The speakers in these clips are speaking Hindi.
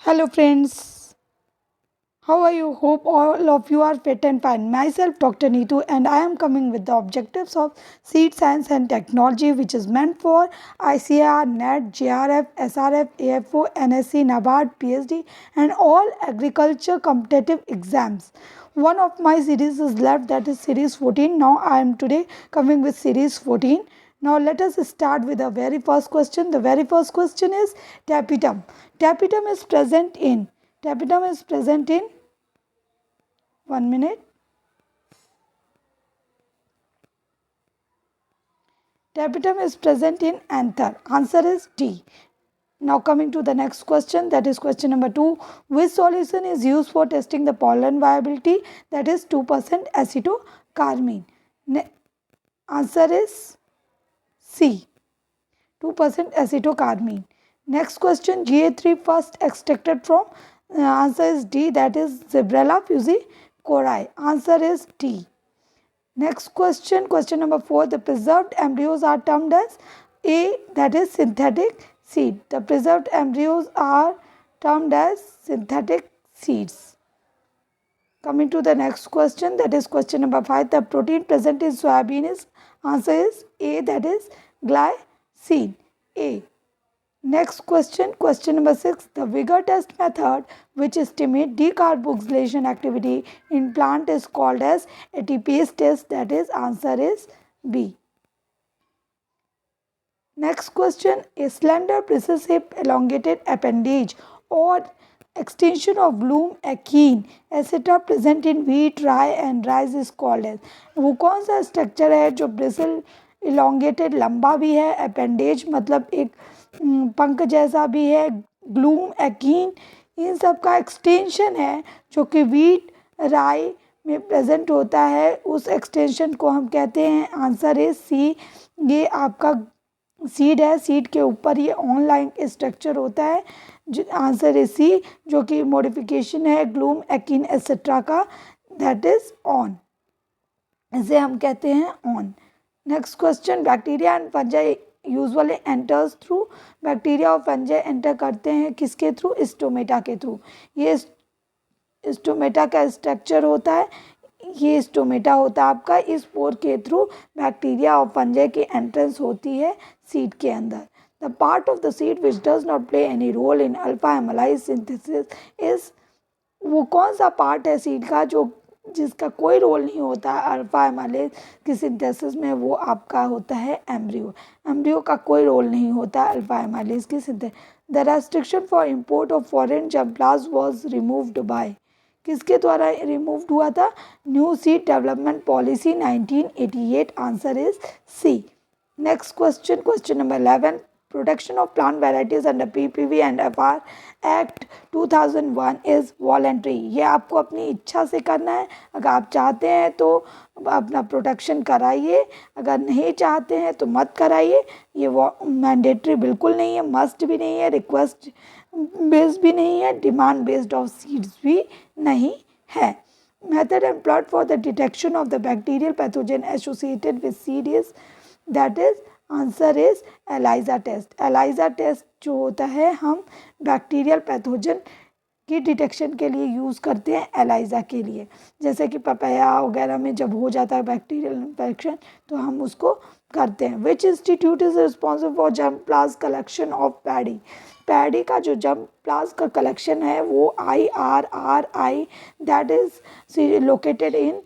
Hello, friends. How are you? Hope all of you are fit and fine. Myself, Dr. Neetu, and I am coming with the objectives of seed science and technology, which is meant for ICAR, NET, JRF, SRF, AFO, NSC, NABARD, PhD, and all agriculture competitive exams. One of my series is left, that is series 14. Now I am today coming with series 14. Now let us start with the very first question. The very first question is tapetum. Tapetum is present in 1 minute. Tapetum is present in anther. Answer is D. Now coming to the next question, that is question number 2. Which solution is used for testing the pollen viability? That is 2% acetocarmine. Answer is C. 2% acetocarmine. Next question, GA3 first extracted from, answer is D, that is Zebrella fusicori. Answer is D. Next question, question number 4. The preserved embryos are termed as A, that is synthetic seed. The preserved embryos are termed as synthetic seeds. Coming to the next question, that is question number 5. The protein present in soybean is, answer is A, that is glycine. A. Next question, question number 6. The vigor test method which estimates decarboxylation activity in plant is called as ATPase test, that is answer is B. Next question, a slender precessive elongated appendage or extension of bloom achene etc. present in wheat, rye and rice is called as, वो कौन सा स्ट्रक्चर है जो ब्रिसल इलोंगेटेड लंबा भी है, अपेंडेज मतलब एक पंख जैसा भी है, ग्लूम एकीन इन सब का एक्सटेंशन है जो कि वीट राई में प्रेजेंट होता है, उस एक्सटेंशन को हम कहते हैं, आंसर है सी। ये आपका सीड है, सीड के ऊपर ये ऑनलाइन स्ट्रक्चर होता है, जो आंसर है सी, जो कि मॉडिफिकेशन है ग्लूम एकीन एक्सेट्रा का, दैट इज ऑन, इसे हम कहते हैं on. Next question, bacteria and fungi usually enters through, bacteria और फंजाई एंटर करते हैं किसके थ्रू, स्टोमेटा के थ्रू। ये स्टोमेटा का स्ट्रक्चर होता है, ये स्टोमेटा होता है आपका, इस पोर के थ्रू बैक्टीरिया और फंजाई की एंट्रेंस होती है सीड के अंदर। The part of the seed which does not play any role in alpha amylase synthesis is, वो कौन सा पार्ट है सीड का जो जिसका कोई रोल नहीं होता है अल्फा एमाइलेज की सिंथेसिस में, वो आपका होता है एम्ब्रियो। एम्ब्रियो का कोई रोल नहीं होता है अल्फा एमाइलेज की synthesis. The restriction for import of foreign germplasm was removed by, किसके द्वारा रिमूव्ड हुआ था, new seed development policy 1988, answer is C. Next question, question number 11. Protection of plant varieties under PPV and FR Act 2001 is voluntary. ये आपको अपनी इच्छा से करना है, अगर आप चाहते हैं तो अपना प्रोटेक्शन कराइए, अगर नहीं चाहते हैं तो मत कराइए। ये मैंडेटरी बिल्कुल नहीं है, मस्ट भी नहीं है, रिक्वेस्ट बेस्ड भी नहीं है, डिमांड बेस्ड ऑफ सीड्स भी नहीं है। Method employed for the detection of the bacterial pathogen associated with seed is, that is answer is ELISA test. ELISA test जो होता है हम बैक्टीरियल पैथोजन की डिटेक्शन के लिए यूज़ करते हैं, एलाइजा के लिए। जैसे कि पपाया वगैरह में जब हो जाता है बैक्टीरियल इन्फेक्शन तो हम उसको करते हैं। Which institute is responsible for germplasm collection of paddy, paddy का जो जर्मप्लाज्म का कलेक्शन है वो IRRI, that is located in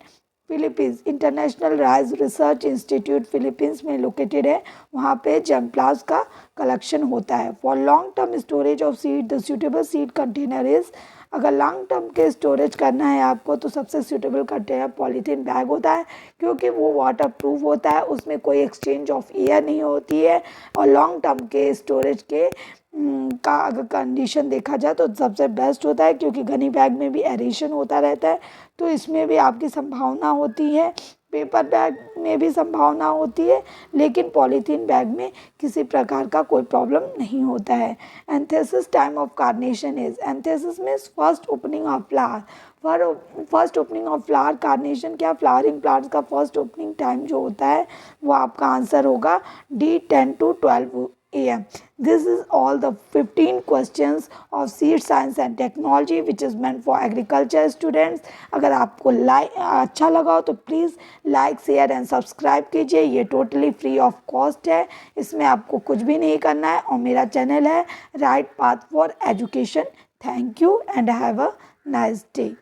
Philippines. International rise research institute Philippines में लोकेटेड है, वहाँ पे जर्मप्लाज्म का कलेक्शन होता है। For long term storage of seed the suitable seed container is, अगर लॉन्ग टर्म के स्टोरेज करना है आपको तो सबसे सूटेबल कंटेनर पॉलीथीन बैग होता है, क्योंकि वो वाटर प्रूफ होता है, उसमें कोई एक्सचेंज ऑफ एयर नहीं होती है, और लॉन्ग टर्म के स्टोरेज के का अगर कंडीशन देखा जाए तो सबसे बेस्ट होता है, क्योंकि गनी बैग में भी एरेशन होता रहता है, तो इसमें भी आपकी संभावना होती है। पेपर बैग में भी संभावना होती है, लेकिन पॉलीथीन बैग में किसी प्रकार का कोई प्रॉब्लम नहीं होता है। Antithesis time of carnation is, antithesis means first opening of flower, first opening of flower. Carnation क्या, फ्लावरिंग प्लांट्स का फर्स्ट ओपनिंग टाइम जो होता है वो आपका आंसर होगा D 10 to 12 AM. This is all the 15 questions of seed science and technology which is meant for agriculture students. अगर आपको अच्छा लगा हो तो please like share and subscribe कीजिए. ये टोटली फ्री ऑफ कॉस्ट है, इसमें आपको कुछ भी नहीं करना है. और मेरा चैनल है right path for education. Thank you and have a nice day.